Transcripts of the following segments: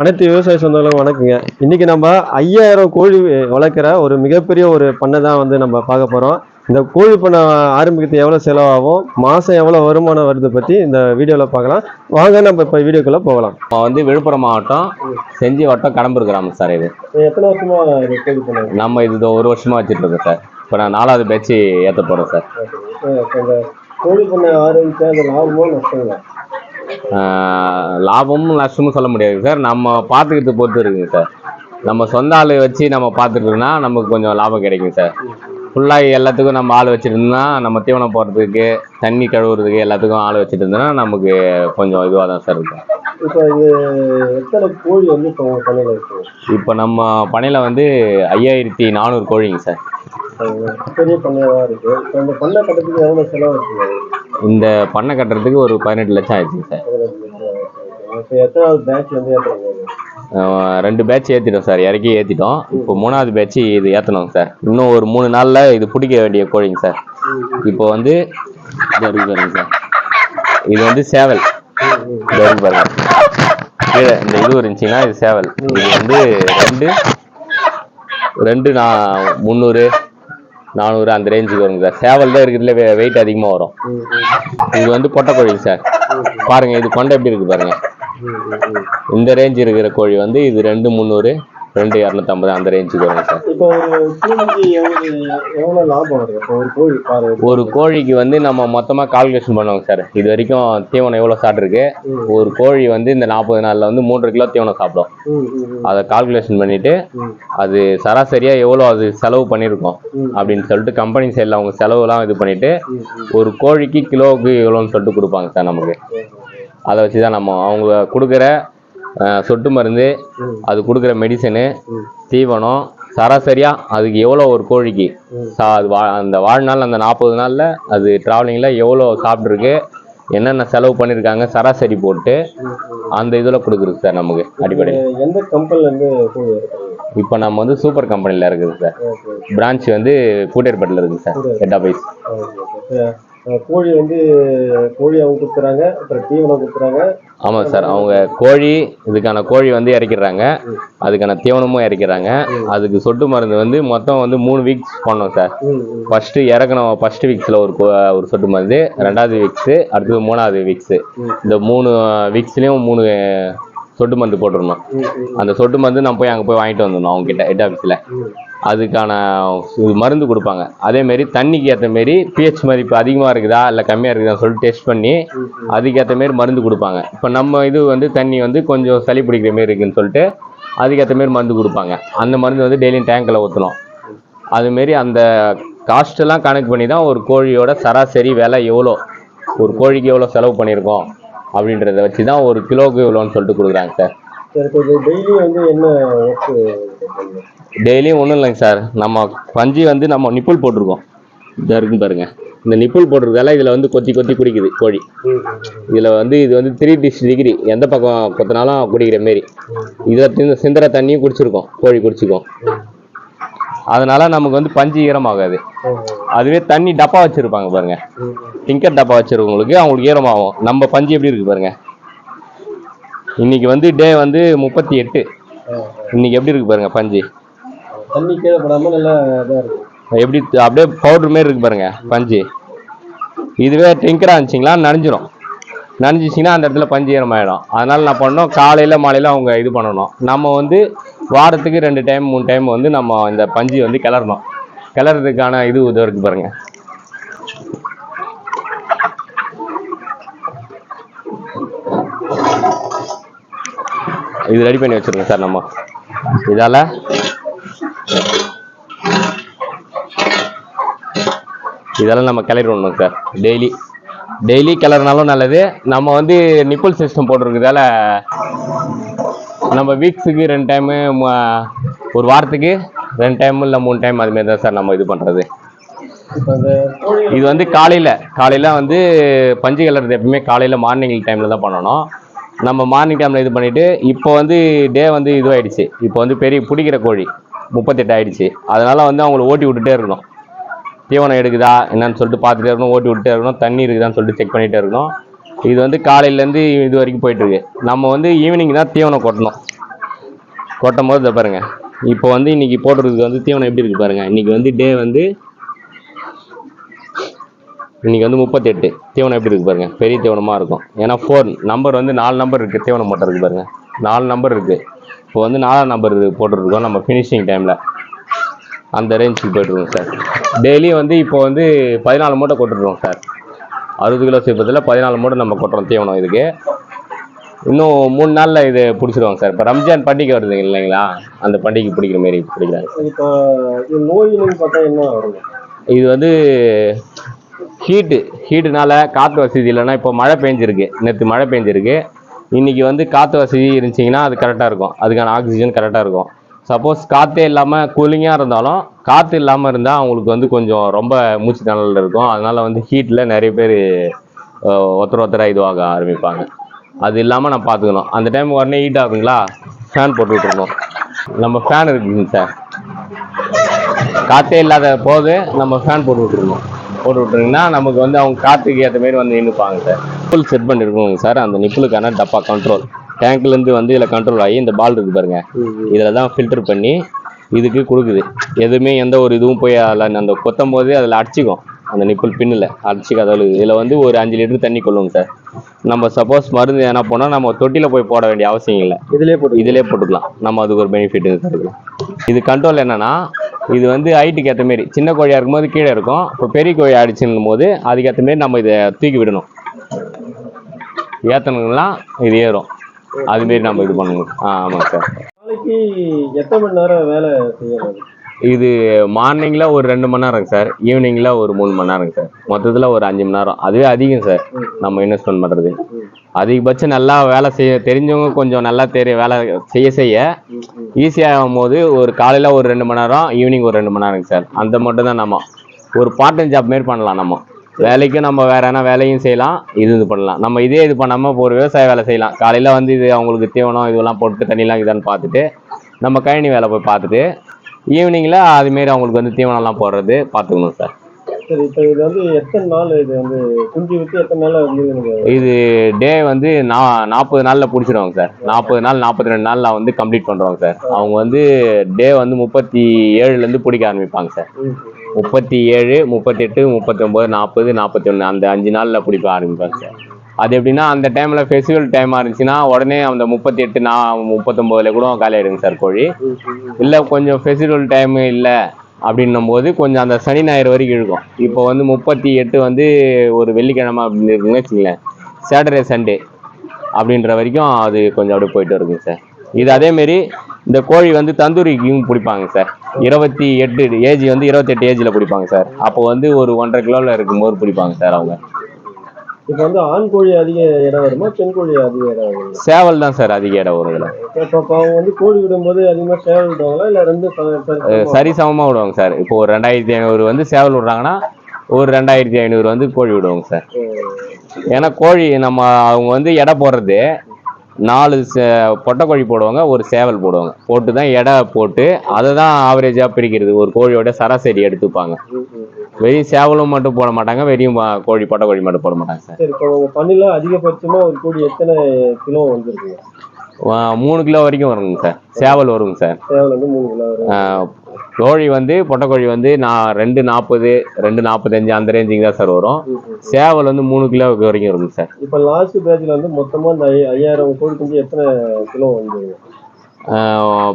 அனைத்து விவசாய சொந்தங்களும் வணக்கங்க. இன்னைக்கு நம்ம 5000 கோழி வளர்க்குற ஒரு மிகப்பெரிய ஒரு பண்ணை தான் வந்து நம்ம பார்க்க போகிறோம். இந்த கோழி பண்ணை ஆரம்பிக்கிறது எவ்வளோ செலவாகும், மாதம் எவ்வளோ வருமானம் வருது பற்றி இந்த வீடியோவில் பார்க்கலாம். வாங்க நம்ம இப்போ வீடியோக்குள்ளே போகலாம். விழுப்புரம் மாவட்டம் செஞ்சி வட்டம் கடம்பூர் கிராமம் சார். இது எத்தனை வருஷமா கோழி பண்ணை? நம்ம இது ஒரு வருஷமா வச்சுட்டு இருக்கோம் சார். இப்போ நான் 4வது பேட்ச் ஏற்ற போகிறேன் சார். இந்த கோழி பண்ணை ஆரம்பித்தா அது லாபமோ நஷ்டங்களா? லாபமும் நஷ்டமும் சொல்ல முடியாது சார். நம்ம பார்த்துக்கிட்டு பொறுத்து இருக்குங்க சார். நம்ம சொந்த ஆள் வச்சு நம்ம பார்த்துட்டுனா நமக்கு கொஞ்சம் லாபம் கிடைக்கும் சார். ஃபுல்லாக எல்லாத்துக்கும் நம்ம ஆள் வச்சுருந்தோம்னா நம்ம தீவனம் போடுறதுக்கு, தண்ணி கழுவுறதுக்கு எல்லாத்துக்கும் ஆள் வச்சுட்டு இருந்தோம்னா நமக்கு கொஞ்சம் இதுவாக தான் சார் இருக்கும். இப்போ இது எத்தனை கோழி வந்து இப்போ பண்ணையில் இருக்குது? இப்போ நம்ம பண்ணையில் வந்து 5400 கோழிங்க சார். பெரிய பண்ணையாக இருக்குது. இப்போ இந்த பண்ணை கட்டுறதுக்கு எவ்வளோ செலவு இருக்குது? இந்த பண்ணை கட்டுறதுக்கு ஒரு 18 லட்சம் ஆயிடுச்சுங்க சார். இப்போ எத்தனாவது பேட்ச் வந்து ஏற்றுறீங்க? 2 பேட்ச் ஏற்றிட்டோம் சார். இறக்கி ஏற்றிட்டோம். இப்போ 3வது பேட்ச் இது ஏற்றணும் சார். இன்னும் ஒரு 3 நாளில் இது பிடிக்க வேண்டிய கோழிங்க சார். இப்போ வந்து பாருங்க சார், இது வந்து சேவல் பாருங்க. கீழே இந்த இது இருந்துச்சுன்னா இது சேவல். இது வந்து 2 300 400 அந்த ரேஞ்சுக்கு வருங்க சார். சேவல் தான் இருக்கிறதுல வெயிட் அதிகமாக வரும். இது வந்து பொட்டை கோழிங்க சார். பாருங்க, இது கொண்டை எப்படி இருக்கு பாருங்க. இந்த ரேஞ்ச் இருக்கிற கோழி வந்து இது 2 300 2 250 அந்த ரேஞ்சுக்கு வருங்க சார். இப்போ எவ்வளோ லாபம் வருது? இப்போ ஒரு கோழிக்கு வந்து நம்ம மொத்தமாக கால்குலேஷன் பண்ணுவோங்க சார். இது வரைக்கும் தீவனம் எவ்வளோ சாப்பிட்ருக்கு, ஒரு கோழி வந்து இந்த 40 நாளில் வந்து 3 கிலோ தீவனம் சாப்பிடும். அதை கால்குலேஷன் பண்ணிட்டு அது சராசரியாக எவ்வளோ அது செலவு பண்ணியிருக்கோம் அப்படின்னு சொல்லிட்டு கம்பெனி சைடில் அவங்க செலவுலாம் இது பண்ணிட்டு ஒரு கோழிக்கு கிலோவுக்கு எவ்வளோன்னு சொல்லிட்டு கொடுப்பாங்க சார் நமக்கு. அதை வச்சு தான் நம்ம அவங்க கொடுக்குற சொட்டு மருந்து, அது கொடுக்குற மெடிசனு, தீவனம் சராசரியாக அதுக்கு எவ்வளோ ஒரு கோழிக்கு அது அந்த வாழ்நாள் அந்த 40 நாளில் அது ட்ராவலிங்கில் எவ்வளோ சாப்பிட்ருக்கு, என்னென்ன செலவு பண்ணியிருக்காங்க சராசரி போட்டு அந்த இதில் கொடுக்குறது சார் நமக்கு அடிப்படையில். எந்த கம்பெனிலேருந்து? இப்போ நம்ம வந்து சூப்பர் கம்பெனியில் இருக்குது சார். பிரான்ச் வந்து கூட்டேர்பேட்டில் இருக்குது சார். Head office. கோழி வந்து கோழி அவங்க கொடுக்குறாங்க, அப்புறம் தீவனம் கொடுக்குறாங்க. ஆமாம் சார், அவங்க கோழி இதுக்கான கோழி வந்து இறக்கிறாங்க, அதுக்கான தீவனமும் இறக்கிறாங்க. அதுக்கு சொட்டு மருந்து வந்து மொத்தம் வந்து 3 வீக்ஸ் பண்ணோம் சார். ஃபர்ஸ்ட் இறக்கணும். ஃபர்ஸ்ட் வீக்ஸில் ஒரு சொட்டு மருந்து, 2வது வீக்ஸு, அடுத்தது 3வது வீக்ஸு. இந்த 3 வீக்ஸ்லேயும் 3 சொட்டு மருந்து போட்டுருந்தோம். அந்த சொட்டு மருந்து நம்ம போய் அங்கே போய் வாங்கிட்டு வந்துடணும் அவங்க கிட்ட ஹெட் ஆஃபீஸில். அதுக்கான மருந்து கொடுப்பாங்க. அதேமாரி தண்ணிக்கு ஏற்ற மாரி பிஹெச் மதிப்பு அதிகமாக இருக்குதா இல்லை கம்மியாக இருக்குதான்னு சொல்லிட்டு டெஸ்ட் பண்ணி அதுக்கேற்ற மாரி மருந்து கொடுப்பாங்க. இப்போ நம்ம இது வந்து தண்ணி வந்து கொஞ்சம் சளி பிடிக்கிற மாரி இருக்குதுன்னு சொல்லிட்டு அதுக்கேற்ற மாரி மருந்து கொடுப்பாங்க. அந்த மருந்து வந்து டெய்லியும் டேங்கில் ஊற்றணும். அதுமாரி அந்த காஸ்ட்டெல்லாம் கணக்கு பண்ணி தான் ஒரு கோழியோட சராசரி விலை எவ்வளோ, ஒரு கோழிக்கு எவ்வளோ செலவு பண்ணியிருக்கோம் அப்படின்றத வச்சு தான் ஒரு கிலோவுக்கு இவ்வளோன்னு சொல்லிட்டு கொடுக்குறாங்க சார். டெய்லி வந்து என்ன டெய்லியும் ஒன்றும் இல்லைங்க சார். நம்ம பஞ்சு வந்து நம்ம நிப்புள் போட்டிருக்கோம். இதாக இருக்குன்னு பாருங்க. இந்த நிப்புள் போட்டிருக்கதால இதில் வந்து கொத்தி கொத்தி குடிக்குது கோழி. இதில் வந்து இது வந்து 360 டிகிரி எந்த பக்கம் கொத்தினாலும் குடிக்கிற மாரி இதில் சிந்துற தண்ணியும் குடிச்சிருக்கோம், கோழி குடிச்சிக்கும். அதனால நமக்கு வந்து பஞ்சு ஈரமாகாது. அதுவே தண்ணி டப்பா வச்சுருப்பாங்க பாருங்க, டிங்கர் டப்பா வச்சுருக்கவங்களுக்கு அவங்களுக்கு ஈரமாகும். நம்ம பஞ்சு எப்படி இருக்கு பாருங்க. இன்னைக்கு வந்து டே வந்து 38. இன்னைக்கு எப்படி இருக்கு பாருங்க பஞ்சு. தண்ணி கீழே படாம நல்லா இதாக இருக்கு. எப்படி அப்படியே பவுடர் மாரி இருக்கு பாருங்க பஞ்சு. இதுவே டிங்கரா இருந்துச்சிங்களா நனைஞ்சிரும். நனைஞ்சிச்சிங்கன்னா அந்த இடத்துல பஞ்சு ஈரமாயிடும். அதனால நான் பண்ணோம், காலையில் மாலையில் அவங்க இது பண்ணணும். நம்ம வந்து வாரத்துக்கு 2 டைம் 3 டைம் வந்து நம்ம இந்த பஞ்சு வந்து கிளறணும். கிளறதுக்கான இது இருக்கு பாருங்க. இது ரெடி பண்ணி வச்சிருக்கோம் சார். நம்ம இதெல்லாம் நம்ம கிளறி விடணும் சார். டெய்லி கிளறினாலும் நல்லது. நம்ம வந்து நிப்புள் சிஸ்டம் போட்டிருக்கிறதால நம்ம வீக்ஸுக்கு 2 டைமு, ஒரு வாரத்துக்கு 2 டைம் இல்லை 3 டைம் அதுமாரி தான் சார் நம்ம இது பண்ணுறது. இது வந்து காலையில் வந்து பஞ்சு கிளறது எப்பவுமே காலையில் மார்னிங் டைமில் தான் பண்ணணும். நம்ம மார்னிங் டைமில் இது பண்ணிவிட்டு இப்போ வந்து டே வந்து இதுவாகிடுச்சு. இப்போ வந்து பெரிய பிடிக்கிற கோழி 38 ஆகிடுச்சு. அதனால் வந்து அவங்கள ஓட்டி விட்டுட்டே இருக்கணும். தீவனம் எடுக்குதா என்னன்னு சொல்லிட்டு பார்த்துட்டே இருக்கணும், ஓட்டி விட்டுட்டே இருக்கணும், தண்ணி இருக்குதான்னு சொல்லிட்டு செக் பண்ணிகிட்டே இருக்கணும். இது வந்து காலையிலேருந்து இது வரைக்கும் போயிட்டுருக்கு. நம்ம வந்து ஈவினிங் தான் தீவனம் கொட்டணும். கொட்டும் போது இதை பாருங்க. இப்போ வந்து இன்னைக்கு போடுறதுக்கு வந்து தீவனம் எப்படி இருக்கு பாருங்க. இன்னைக்கு வந்து டே வந்து இன்னைக்கு வந்து 38 தீவனம் எப்படி இருக்கு பாருங்க. பெரிய தீவனமா இருக்கும். ஏன்னா 4 நம்பர் வந்து 4 நம்பர் இருக்கு. தீவனம் மட்டும் இருக்கு பாருங்க. 4 நம்பர் இருக்கு. இப்போ வந்து 4ஆம் நம்பர் போட்டுருக்கோம் நம்ம ஃபினிஷிங் டைம்ல. அந்த ரேஞ்சுக்கு போயிட்டுருக்கோம் சார். டெய்லி வந்து இப்போ வந்து 14 மூட்டை கொட்டுருக்கோம் சார். 60 கிலோ சீப்பத்தில் 14 மூட்டை நம்ம கொட்டுறோம் தீவனம் இதுக்கு. இன்னும் 3 நாளில் இது பிடிச்சிருவாங்க சார். இப்போ ரம்ஜான் பண்டிகை வருது இல்லைங்களா, அந்த பண்டிகை பிடிக்கிற மாரி பிடிக்கிறாங்க. இப்போ இது நோயின்னு பார்த்தா என்ன வருங்க? இது வந்து ஹீட்டுனால காற்று வசதி இல்லைன்னா, இப்போ மழை பெஞ்சிருக்கு, நேற்று மழை பெஞ்சிருக்கு. இன்னைக்கு வந்து காற்று வசதி இருந்துச்சிங்கன்னா அது கரெக்டாக இருக்கும். அதுக்கான ஆக்சிஜன் கரெக்டாக இருக்கும். சப்போஸ் காற்றே இல்லாமல் கூலிங்காக இருந்தாலும், காற்று இல்லாமல் இருந்தால் அவங்களுக்கு வந்து கொஞ்சம் ரொம்ப மூச்சு திணறல் இருக்கும். அதனால வந்து ஹீட்டில் நிறைய பேர் ஒருத்தராக இதுவாக ஆரம்பிப்பாங்க. அது இல்லாமல் நான் பார்த்துக்கணும். அந்த டைம் உடனே ஹீட் ஆகுங்களா, ஃபேன் போட்டு விட்டுருணும். நம்ம ஃபேன் இருக்குங்க சார், காற்றே இல்லாத போது நம்ம ஃபேன் போட்டு விட்டுருங்கன்னா நமக்கு வந்து அவங்க காற்றுக்கு ஏற்ற மாரி வந்து நின்றுப்பாங்க சார். நிப்பிள் செட் பண்ணியிருக்கோங்க சார். அந்த நிப்பிளுக்கான டப்பா கண்ட்ரோல் டேங்க்லேருந்து வந்து இதில் கண்ட்ரோல் ஆகி இந்த பால் இருக்குது பாருங்க, இதில் தான் ஃபில்டர் பண்ணி இதுக்கு கொடுக்குது. எதுவுமே எந்த ஒரு இதுவும் போய் அதில் அந்த கொத்தும் போது அதில் அடிச்சிக்கும். அந்த நிப்பிள் பின்னில் அடிச்சிக்காத அளவுக்கு இதில் வந்து ஒரு 5 லிட்டர் தண்ணி கொள்ளுங்க சார். நம்ம சப்போஸ் மருந்து என்ன போனால் நம்ம தொட்டியில் போய் போட வேண்டிய அவசியம் இல்லை. இதிலே போட்டுக்கலாம். நம்ம அதுக்கு ஒரு பெனிஃபிட் தருக்கலாம். இது கண்ட்ரோல் என்னன்னா, இது வந்து ஹைட்டுக்கு ஏற்ற மாரி சின்ன கோழியாக இருக்கும்போது கீழே இருக்கும். இப்போ பெரிய கோழி ஆயிடுச்சுன்னும் போது அதுக்கேற்ற மாரி நம்ம இதை தூக்கி விடணும். ஏற்றணுங்கலாம் இது ஏறும். அதுமாரி நம்ம இது பண்ணணும். ஆமாங்க சார். நாளைக்கு எத்தனை மணி நேரம் வேலை செய்யணும்? இது மார்னிங்கில் ஒரு 2 மணி நேரங்க சார், ஈவினிங்கில் ஒரு 3 மணி நேரங்க சார். மொத்தத்தில் ஒரு 5 மணி நேரம். அதுவே அதிகம் சார் நம்ம இன்வெஸ்ட்மெண்ட் பண்ணுறது. அதிகபட்சம் நல்லா வேலை செய்ய தெரிஞ்சவங்க கொஞ்சம் நல்லா வேலை செய்ய ஈஸியாகும் போது ஒரு காலையில் ஒரு 2 மணி நேரம், ஈவினிங் ஒரு 2 மணி நேரங்க சார். அந்த மட்டும் தான் நம்ம ஒரு பார்ட் டைம் ஜாப் மாரி பண்ணலாம். நம்ம வேலைக்கும் நம்ம வேற என்ன வேலையும் செய்யலாம், இது பண்ணலாம். நம்ம இதே இது பண்ணாமல் இப்போ ஒரு விவசாய வேலை செய்யலாம். காலையில் வந்து இது அவங்களுக்கு தீவனம் இதெல்லாம் போட்டு தண்ணிலாம் இதான்னு பார்த்துட்டு நம்ம கழனி வேலை போய் பார்த்துட்டு ஈவினிங்கில் அதுமாரி அவங்களுக்கு வந்து தீவனம்லாம் போடுறது பார்த்துக்கணும் சார். சரி, இப்போ இது வந்து எத்தனை நாள் இது வந்து குஞ்சு விட்டு எத்தனை நாள் வந்து இது டே வந்து 40 நாளில் பிடிச்சிடுவாங்க சார். 40 நாள் 42 நாளில் வந்து கம்ப்ளீட் பண்ணுறோங்க சார். அவங்க வந்து டே வந்து 37லேருந்து பிடிக்க ஆரம்பிப்பாங்க சார். 37, 38, 39, 40, 41 அந்த 5 நாளில் பிடிக்க ஆரம்பிப்பாங்க சார். அது எப்படின்னா அந்த டைமில் ஃபெஸ்டிவல் டைமாக இருந்துச்சுன்னா உடனே அந்த 38, 39 கூட காலி ஆகிடுங்க சார் கோழி. இல்லை கொஞ்சம் ஃபெஸ்டிவல் டைமு இல்லை அப்படின்னும் போது கொஞ்சம் அந்த சனி ஞாயிறு வரைக்கும் இருக்கும். இப்போ வந்து 38 வந்து ஒரு வெள்ளிக்கிழமை அப்படின்னு இருக்குன்னு வச்சுங்களேன், சாட்டர்டே சண்டே அப்படின்ற வரைக்கும் அது கொஞ்சம் அப்படியே போயிட்டு இருக்குங்க சார். இது அதேமாரி இந்த கோழி வந்து தந்தூரிக்கும் பிடிப்பாங்க சார். 28 ஏஜ் வந்து 28 ஏஜில் பிடிப்பாங்க சார். அப்போ வந்து ஒரு 1.5 கிலோவில் இருக்கும்போது பிடிப்பாங்க சார் அவங்க. இப்போ வந்து ஆண் கோழி அதிக இடம் வருமா, பெண் கோழி அதிக இடம் வருமா? சேவல் தான் சார் அதிக இடம் வரும் இதில். இப்போ அவங்க வந்து கோழி விடும்போது அதிகமாக சேவல் விடுவாங்களா இல்லை ரெண்டும் சரிசமமாக விடுவாங்க சார். இப்போ ஒரு 2500 வந்து சேவல் விடுறாங்கன்னா ஒரு 2500 வந்து கோழி விடுவாங்க சார். ஏன்னா கோழி நம்ம அவங்க வந்து எடை போடுறது 4 பொட்டைக்கோழி போடுவாங்க, ஒரு சேவல் போடுவாங்க. போட்டு தான் எடை போட்டு அதை தான் ஆவரேஜாக பிரிக்கிறது. ஒரு கோழியோட சராசரி எடுத்துப்பாங்க. வெறும் சேவலும் மட்டும் போட மாட்டாங்க, வெறும் பொட்டைக்கோழி மட்டும் போட மாட்டாங்க சார். சரி, இப்போ உங்கள் பண்ணையில் அதிகபட்சமாக ஒரு கோழி எத்தனை கிலோ வந்துருக்குங்க? 3 கிலோ வரைக்கும் வருங்க சார். சேவல் வருங்க சார். சேவல் வந்து 3 கிலோ வரும். கோழி வந்து பொட்டைக்கோழி வந்து 240, 245 அந்த ரேஞ்சுக்கு தான் சார் வரும். சேவல் வந்து 3 கிலோ வரைக்கும் வருங்க சார். இப்போ லாஸ்ட் பேட்சில் வந்து மொத்தமாக இந்த 5000 கோழி குஞ்சு எத்தனை கிலோ வந்துருங்க?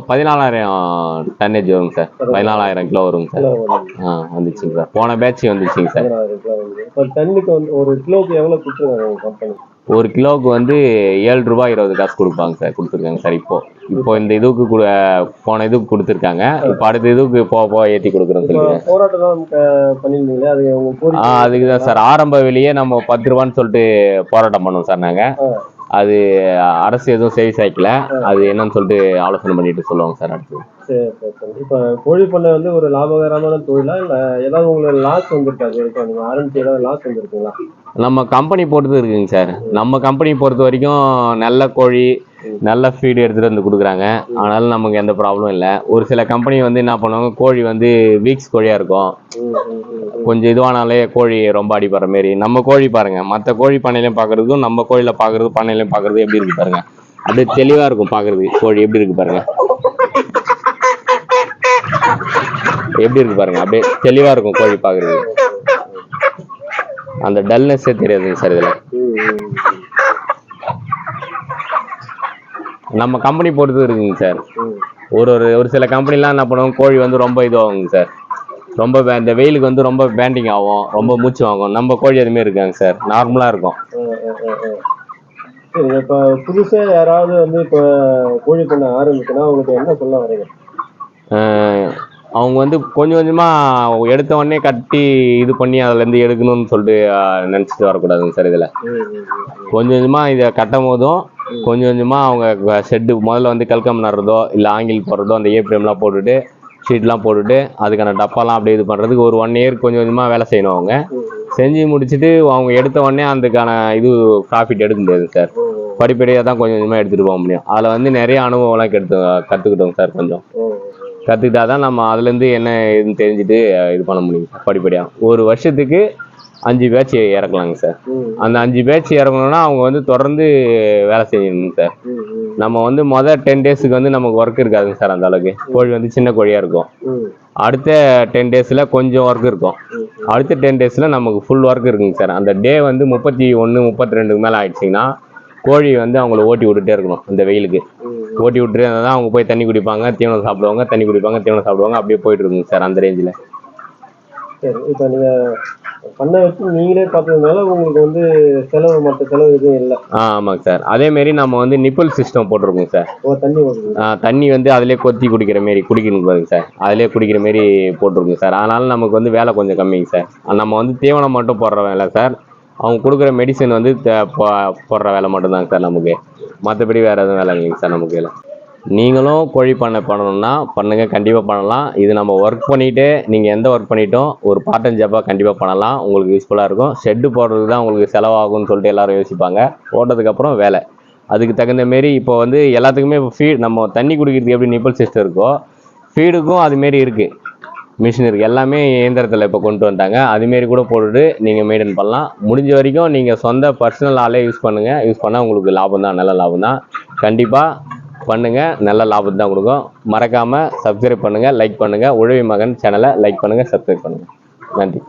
14,000 டன்னேஜ் வருங்க சார். 14,000 கிலோ வருங்க சார். வந்துச்சுங்க சார். போன பேட்ச் வந்துச்சுங்க சார். 14,000 கிலோ வந்து இப்போ டன்னுக்கு வந்து ஒரு கிலோவுக்கு எவ்வளோ கொடுத்துருக்காங்க கம்பெனி? ஒரு கிலோவுக்கு வந்து ₹7.20 கொடுப்பாங்க சார். கொடுத்துருக்காங்க சார். இப்போ இந்த இதுக்கு போன இதுக்கு கொடுத்துருக்காங்க. இப்போ அடுத்த இதுக்கு போக ஏற்றி கொடுக்குறோம் சொல்லுங்க. போராட்டம் பண்ணியிருந்தீங்களே, அது உங்க அதுக்கு தான் சார் ஆரம்ப விலையே நம்ம 10 ரூபான்னு சொல்லிட்டு போராட்டம் பண்ணுவோம் சார் நாங்கள். அது அரசு எதுவும் சேவை சாய்க்கல. அது என்னன்னு சொல்லிட்டு ஆலோசனை பண்ணிட்டு சொல்லுவாங்க சார் அடுத்து. சரி சரி சரி. இப்போ கோழி பண்ணை வந்து ஒரு லாபகரமான தொழிலா இல்லை ஏதாவது உங்களுக்கு லாஸ் வந்துருக்காது? வரைக்கும் நீங்கள் ஆரம்பிச்சு ஏதாவது லாஸ் வந்துருக்குங்களா? நம்ம கம்பெனி பொறுத்து இருக்குங்க சார். நம்ம கம்பெனி பொறுத்த வரைக்கும் நல்ல கோழி நல்ல ஃபீடு எடுத்துகிட்டு வந்து கொடுக்குறாங்க. அதனால நமக்கு எந்த ப்ராப்ளமும் இல்லை. ஒரு சில கம்பெனி வந்து என்ன பண்ணுவாங்க, கோழி வந்து வீக்ஸ் கோழியாக இருக்கும். கொஞ்சம் இதுவானாலே கோழி ரொம்ப அடிப்படுற மாரி. நம்ம கோழி பாருங்க, மற்ற கோழி பண்ணையிலையும் பார்க்குறதுக்கும் நம்ம கோழியில் பார்க்குறது பண்ணையிலையும் பார்க்குறது எப்படி இருக்கு பாருங்க. அப்படியே தெளிவாக இருக்கும் பார்க்குறதுக்கு. கோழி எப்படி இருக்கு பாருங்க. எப்படி இருக்கு பாருங்க, அப்படியே தெளிவா இருக்கும் கோழி பார்க்குறது. அந்த டல்னஸ்ஸே தெரியாதுங்க சார் இதில். நம்ம கம்பெனி பொறுத்து இருக்குங்க சார். ஒரு சில கம்பெனிலாம் என்ன பண்ணுவோம், கோழி வந்து ரொம்ப இதுவாகுங்க சார், ரொம்ப இந்த வெயிலுக்கு வந்து ரொம்ப பேண்டிங் ஆகும், ரொம்ப மூச்சு வாங்கும். நம்ம கோழி அதுமாரி இருக்காங்க சார், நார்மலாக இருக்கும். சரி, இப்போ புதுசா யாராவது வந்து இப்போ கோழி பண்ண ஆரம்பிச்சுன்னா அவங்களுக்கு என்ன சொல்ல வரீங்க? அவங்க வந்து கொஞ்சம் கொஞ்சமாக எடுத்த உடனே கட்டி இது பண்ணி அதுலேருந்து எடுக்கணும்னு சொல்லிட்டு நினச்சிட்டு வரக்கூடாதுங்க சார். இதில் கொஞ்சம் கொஞ்சமாக இதை கட்டும் போதும் கொஞ்சம் கொஞ்சமாக அவங்க ஷெட்டு முதல்ல வந்து கல்கம் நடுறதோ இல்லை ஆங்கில் போடுறதோ அந்த ஏப்ரம்லாம் போட்டுட்டு ஷீட்லாம் போட்டுட்டு அதுக்கான டப்பாலாம் அப்படியே இது பண்ணுறதுக்கு ஒரு 1 இயர் கொஞ்சம் கொஞ்சமாக வேலை செய்யணும். அவங்க செஞ்சு முடிச்சுட்டு அவங்க எடுத்த உடனே அதுக்கான இது ப்ராஃபிட் எடுக்க முடியாது சார். படிப்படியாக தான் கொஞ்சம் கொஞ்சமாக எடுத்துகிட்டு போக முடியும். அதில் வந்து நிறைய அனுபவம்லாம் கற்றுக்கிட்டோம் சார். கொஞ்சம் கற்றுக்கிட்டா தான் நம்ம அதுலேருந்து என்ன இதுன்னு தெரிஞ்சுட்டு இது பண்ண முடியும் சார். படிப்படியாக ஒரு வருஷத்துக்கு 5 பேட்ச் இறக்கலாங்க சார். அந்த 5 பேட்ச் இறக்கணும்னா அவங்க வந்து தொடர்ந்து வேலை செய்யணும் சார். நம்ம வந்து மொதல் 10 டேஸுக்கு வந்து நமக்கு ஒர்க் இருக்காதுங்க சார். அந்த அளவுக்கு கோழி வந்து சின்ன கோழியாக இருக்கும். அடுத்த 10 டேஸில் கொஞ்சம் ஒர்க் இருக்கும். அடுத்த 10 டேஸில் நமக்கு ஃபுல் ஒர்க் இருக்குங்க சார். அந்த டே வந்து 31 32க்கு மேலே ஆயிடுச்சிங்கன்னா கோழி வந்து அவங்கள ஓட்டி விட்டுட்டே இருக்கணும். இந்த வெயிலுக்கு ஓட்டி விட்டுட்டே இருந்தால் தான் அவங்க போய் தண்ணி குடிப்பாங்க, தீவனம் சாப்பிடுவாங்க, தண்ணி குடிப்பாங்க, தீவனம் சாப்பிடுவாங்க. அப்படியே போயிட்டு இருக்குங்க சார் அந்த ரேஞ்சில். சரி, இப்போ நீங்கள் பண்ண வச்சு நீங்களே பார்த்ததுனால உங்களுக்கு வந்து மற்ற செலவு எதுவும் இல்லை. ஆமாங்க சார். அதேமாரி நம்ம வந்து நிப்பிள் சிஸ்டம் போட்டிருக்கோங்க சார். தண்ணி ஓடுது. தண்ணி வந்து அதிலே கொத்தி குடிக்கிற மாரி குடிக்கணும் பாருங்க சார். அதிலே குடிக்கிற மாரி போட்டிருக்குங்க சார். அதனால நமக்கு வந்து வேலை கொஞ்சம் கம்மிங்க சார். நம்ம வந்து தீவனம் மட்டும் போடுற வேலை சார். அவங்க கொடுக்குற மெடிசன் வந்து போடுற வேலை மட்டும்தாங்க சார் நமக்கு. மற்றபடி வேறு எதுவும் வேலை இல்லைங்க சார் நமக்கு. இல்லை, நீங்களும் கோழி பண்ணணும்னா பண்ணுங்கள், கண்டிப்பாக பண்ணலாம். இது நம்ம ஒர்க் பண்ணிவிட்டு நீங்கள் எந்த ஒர்க் பண்ணிட்டோம் ஒரு பார்ட் டைம் ஜாப்பாக கண்டிப்பாக பண்ணலாம். உங்களுக்கு யூஸ்ஃபுல்லாக இருக்கும். ஷெட்டு போடுறதுக்கு தான் உங்களுக்கு செலவாகும்னு சொல்லிட்டு எல்லோரும் யோசிப்பாங்க. போட்டதுக்கப்புறம் வேலை அதுக்கு தகுந்த மாரி இப்போ வந்து எல்லாத்துக்குமே இப்போ ஃபீட் நம்ம தண்ணி குடிக்கிறதுக்கு எப்படி நிப்பிள் சிஸ்டம் இருக்கோ ஃபீடுக்கும் அதுமாரி இருக்குது, மிஷின் இருக்குது. எல்லாமே இயந்திரத்தில் இப்போ கொண்டு வந்துட்டாங்க. அதுமாரி கூட போட்டுட்டு நீங்கள் மெயின்டைன் பண்ணலாம். முடிஞ்ச வரைக்கும் நீங்கள் சொந்த பர்சனல் ஆளே யூஸ் பண்ணுங்கள். யூஸ் பண்ணால் உங்களுக்கு லாபம் தான், நல்ல லாபம் தான். கண்டிப்பாக பண்ணுங்கள், நல்ல லாபத்தை தான் கொடுக்கும். மறக்காமல் சப்ஸ்கிரைப் பண்ணுங்கள், லைக் பண்ணுங்கள். உழவி மகன் சேனலை லைக் பண்ணுங்கள், சப்ஸ்கிரைப் பண்ணுங்கள். நன்றி.